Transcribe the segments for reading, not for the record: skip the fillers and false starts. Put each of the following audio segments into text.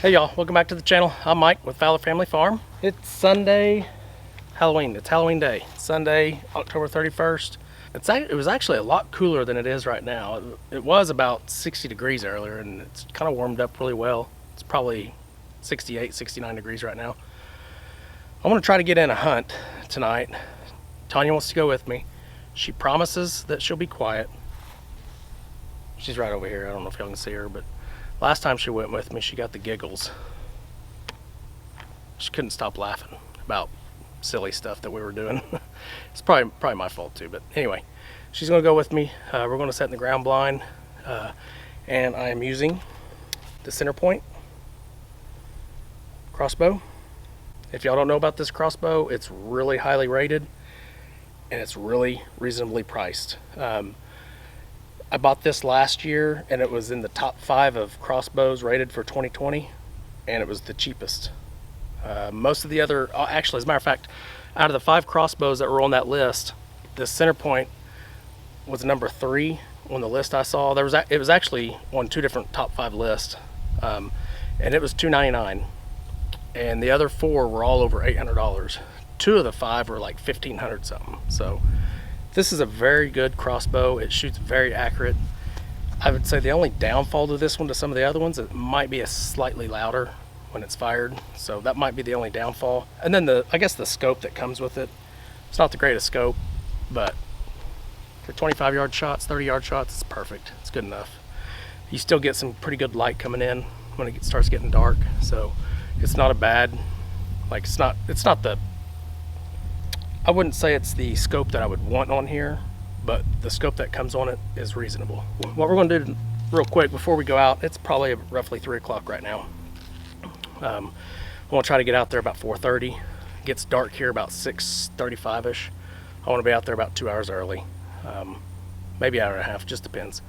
Hey y'all, welcome back to the channel. I'm Mike with Fowler Family Farm. It's Sunday, Halloween. It's Halloween day. Sunday, October 31st. It was actually a lot cooler than it is right now. It was about 60 degrees earlier and it's kind of warmed up really well. It's probably 68, 69 degrees right now. I want to try to get in a hunt tonight. Tanya wants to go with me. She promises that she'll be quiet. She's right over here. I don't know if y'all can see her, but last time she went with me, she got the giggles. She couldn't stop laughing about silly stuff that we were doing. It's probably my fault too, but anyway, she's gonna go with me. We're gonna set in the ground blind, and I am using the center point crossbow. If y'all don't know about this crossbow, it's really highly rated and it's really reasonably priced. I bought this last year and it was in the top 5 of crossbows rated for 2020, and it was the cheapest. Most of the other, actually, as a matter of fact, out of the 5 crossbows that were on that list, the center point was number 3 on the list I saw. It was actually on 2 different top 5 lists, and it was $299, and the other 4 were all over $800. 2 of the 5 were like $1,500 something. So this is a very good crossbow. It shoots very accurate. I would say the only downfall to this one to some of the other ones, it might be a slightly louder when it's fired. So that might be the only downfall. And then I guess the scope that comes with it. It's not the greatest scope, but for 25-yard shots, 30-yard shots, it's perfect. It's good enough. You still get some pretty good light coming in when it starts getting dark. So it's not a bad, like it's not the, I wouldn't say it's the scope that I would want on here, but the scope that comes on it is reasonable. What we're going to do real quick before we go out, it's probably roughly 3 o'clock right now. I want to try to get out there about 4:30. It gets dark here about 6:35ish. I want to be out there about 2 hours early, maybe an hour and a half, just depends.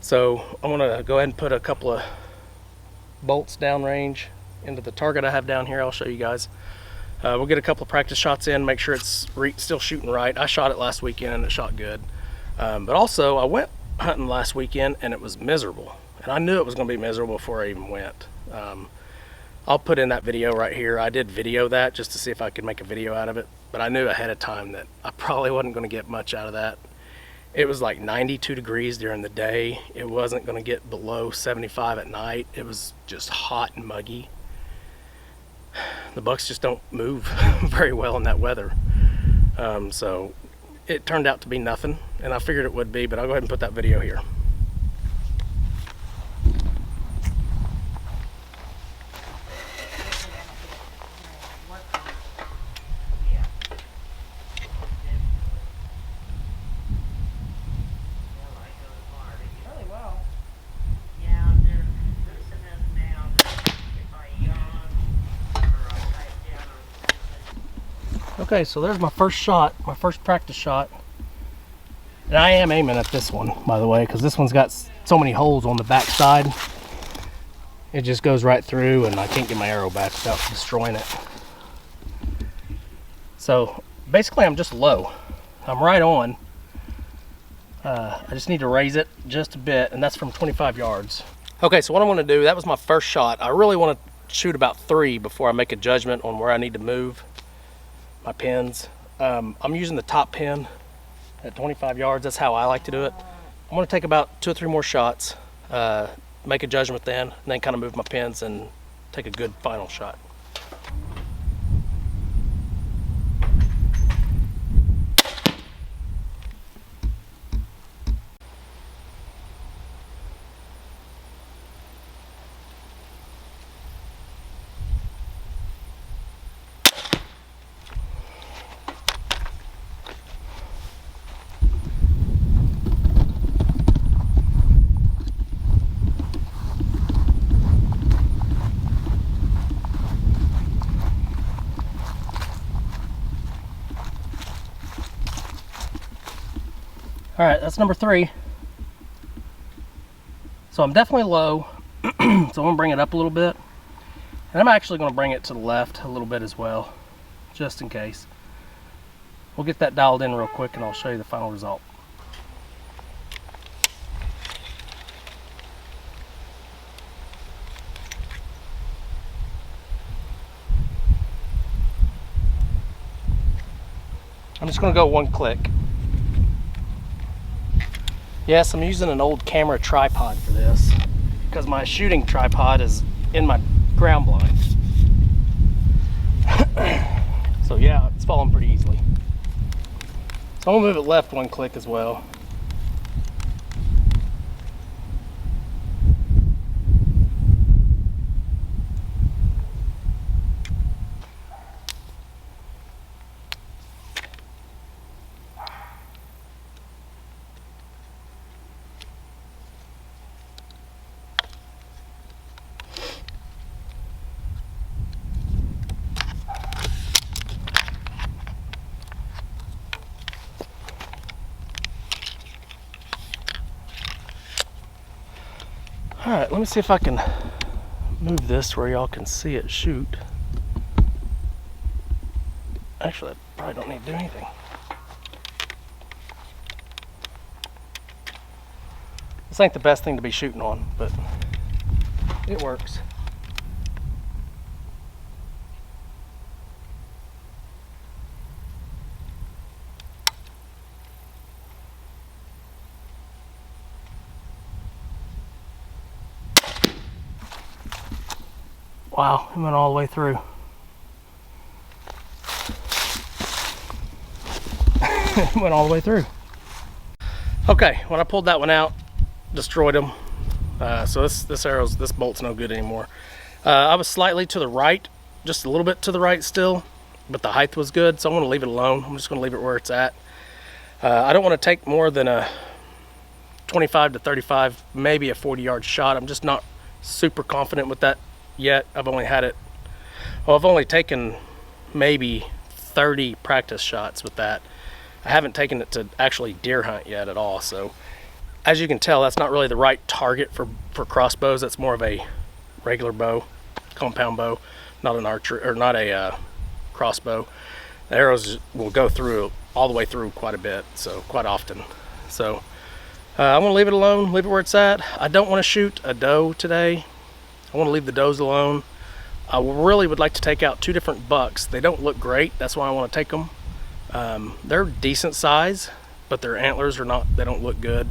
So I want to go ahead and put a couple of bolts downrange into the target I have down here. I'll show you guys. We'll get a couple of practice shots in, make sure it's still shooting right. I shot it last weekend and it shot good. But also I went hunting last weekend and it was miserable. And I knew it was going to be miserable before I even went. I'll put in that video right here. I did video that just to see if I could make a video out of it. But I knew ahead of time that I probably wasn't going to get much out of that. It was like 92 degrees during the day. It wasn't going to get below 75 at night. It was just hot and muggy. The bucks just don't move very well in that weather. So it turned out to be nothing, and I figured it would be, but I'll go ahead and put that video here. Okay, so there's my first shot, my first practice shot. And I am aiming at this one, by the way, because this one's got so many holes on the back side. It just goes right through and I can't get my arrow back without destroying it. So basically I'm just low. I'm right on. I just need to raise it just a bit, and that's from 25 yards. Okay, so what I want to do, that was my first shot. I really want to shoot about 3 before I make a judgment on where I need to move my pins. I'm using the top pin at 25 yards. That's how I like to do it. I'm going to take about 2 or 3 more shots, make a judgment then, and then kind of move my pins and take a good final shot. All right, that's number 3. So I'm definitely low, so I'm gonna bring it up a little bit. And I'm actually gonna bring it to the left a little bit as well, just in case. We'll get that dialed in real quick and I'll show you the final result. I'm just gonna go one click. Yes, I'm using an old camera tripod for this because my shooting tripod is in my ground blind. So yeah, it's falling pretty easily. So I'm gonna move it left one click as well. All right, let me see if I can move this where y'all can see it shoot. Actually, I probably don't need to do anything. This ain't the best thing to be shooting on, but it works. Wow, it went all the way through. It went all the way through. Okay, when I pulled that one out, destroyed him. So this bolt's no good anymore. I was slightly to the right, just a little bit to the right still, but the height was good, so I'm gonna leave it alone. I'm just gonna leave it where it's at. I don't wanna take more than a 25 to 35, maybe a 40-yard shot. I'm just not super confident with that yet. I've only taken maybe 30 practice shots with that. I haven't taken it to actually deer hunt yet at all. So as you can tell, that's not really the right target for crossbows. That's more of a regular bow, compound bow, not an archer or not a crossbow. The arrows will go through all the way through quite a bit, so quite often. So I'm gonna leave it alone, leave it where it's at. I don't want to shoot a doe today. I want to leave the does alone. I really would like to take out 2 different bucks. They don't look great, that's why I want to take them. They're decent size, but their antlers are not, they don't look good.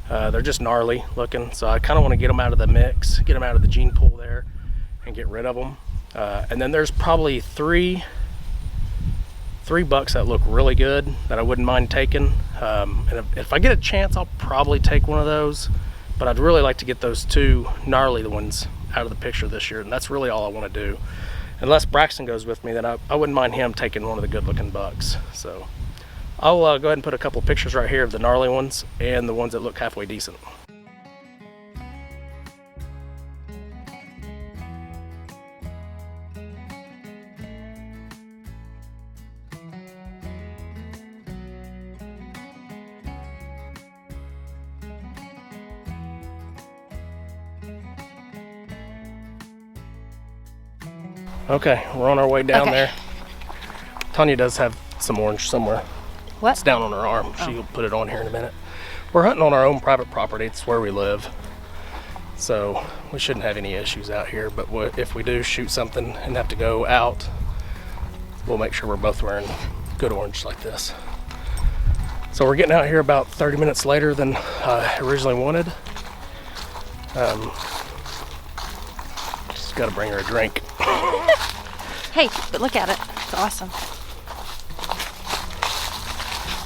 They're just gnarly looking, so I kind of want to get them out of the mix, get them out of the gene pool there, and get rid of them. And then there's probably three bucks that look really good that I wouldn't mind taking. And if I get a chance, I'll probably take one of those, but I'd really like to get those 2 gnarly ones out of the picture this year, and that's really all I want to do. Unless Braxton goes with me, then I wouldn't mind him taking one of the good looking bucks. So I'll go ahead and put a couple pictures right here of the gnarly ones and the ones that look halfway decent. Okay, we're on our way down there. Tanya does have some orange somewhere. What? It's down on her arm. She'll put it on here in a minute. We're hunting on our own private property. It's where we live. So we shouldn't have any issues out here, but if we do shoot something and have to go out, we'll make sure we're both wearing good orange like this. So we're getting out here about 30 minutes later than I originally wanted. Just gotta bring her a drink. Hey, but look at it. It's awesome.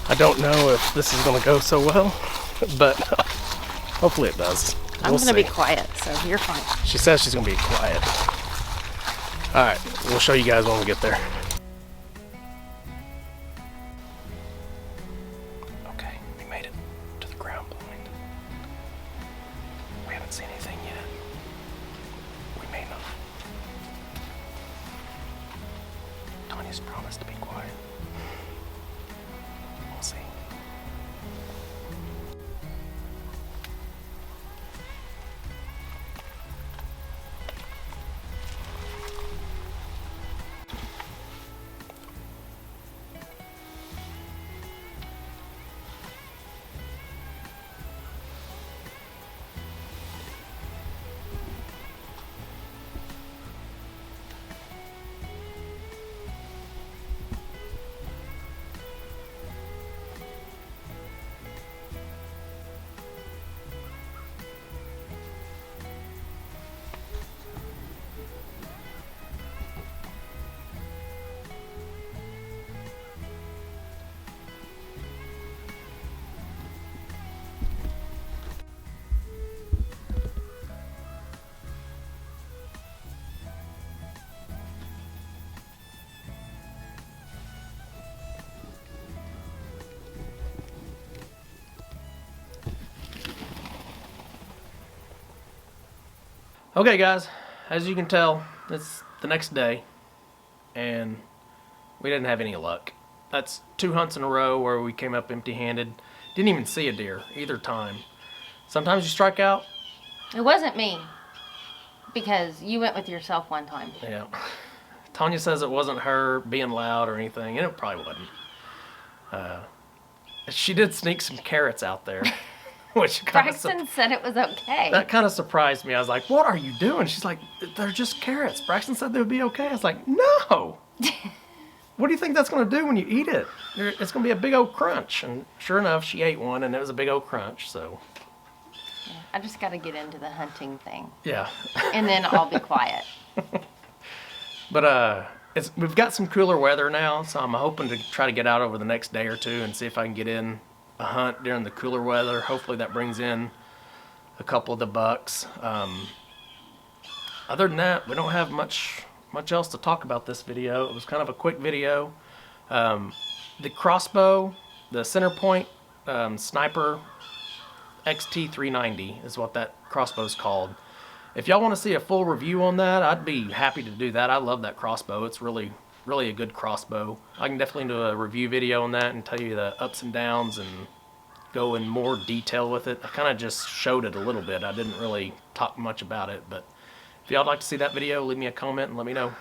I don't know if this is going to go so well, but hopefully it does. I'm going to be quiet, so you're fine. She says she's going to be quiet. All right, we'll show you guys when we get there. Okay, we made it to the ground blind. We haven't seen anything yet. We may not. Tanya's promised to be quiet. We'll see. Okay, guys, as you can tell, it's the next day, and we didn't have any luck. That's 2 hunts in a row where we came up empty-handed. Didn't even see a deer either time. Sometimes you strike out. It wasn't me, because you went with yourself one time. Yeah. Tanya says it wasn't her being loud or anything, and it probably wasn't. She did sneak some carrots out there, which kind of Braxton said it was okay. that kind of surprised me. I was like, "What are you doing?" She's like, "They're just carrots." Braxton said they would be okay. I was like, "No." What do you think that's going to do when you eat it? It's going to be a big old crunch. And sure enough, she ate one, and it was a big old crunch. So. Yeah, I just got to get into the hunting thing. Yeah. And then I'll be quiet. But we've got some cooler weather now, so I'm hoping to try to get out over the next day or two and see if I can get in a hunt during the cooler weather. Hopefully that brings in a couple of the bucks. Other than that, we don't have much else to talk about this video. It was kind of a quick video. The Crossbow, the center point sniper XT390 is what that crossbow's called. If y'all want to see a full review on that, I'd be happy to do that. I love that crossbow. It's really a good crossbow. I can definitely do a review video on that and tell you the ups and downs and go in more detail with it. I kind of just showed it a little bit. I didn't really talk much about it, but if y'all would like to see that video, leave me a comment and let me know.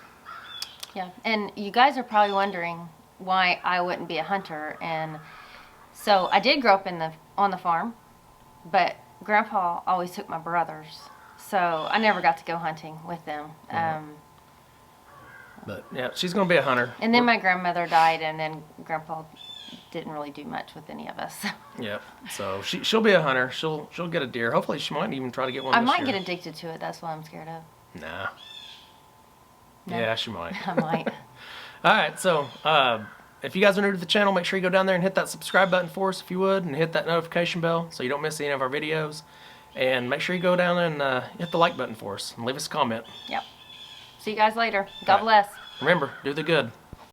Yeah, and you guys are probably wondering why I wouldn't be a hunter. And so I did grow up on the farm, but Grandpa always took my brothers. So I never got to go hunting with them. But yeah, she's gonna be a hunter. And then my grandmother died, and then Grandpa didn't really do much with any of us. Yep. So she'll be a hunter. She'll get a deer. Hopefully she might even try to get one. I this might year. get addicted to it. That's what I'm scared of. Nah. No. Yeah, she might. I might. All right. So if you guys are new to the channel, make sure you go down there and hit that subscribe button for us if you would, and hit that notification bell so you don't miss any of our videos. And make sure you go down and hit the like button for us and leave us a comment. Yep. See you guys later. God bless. Remember, do the good.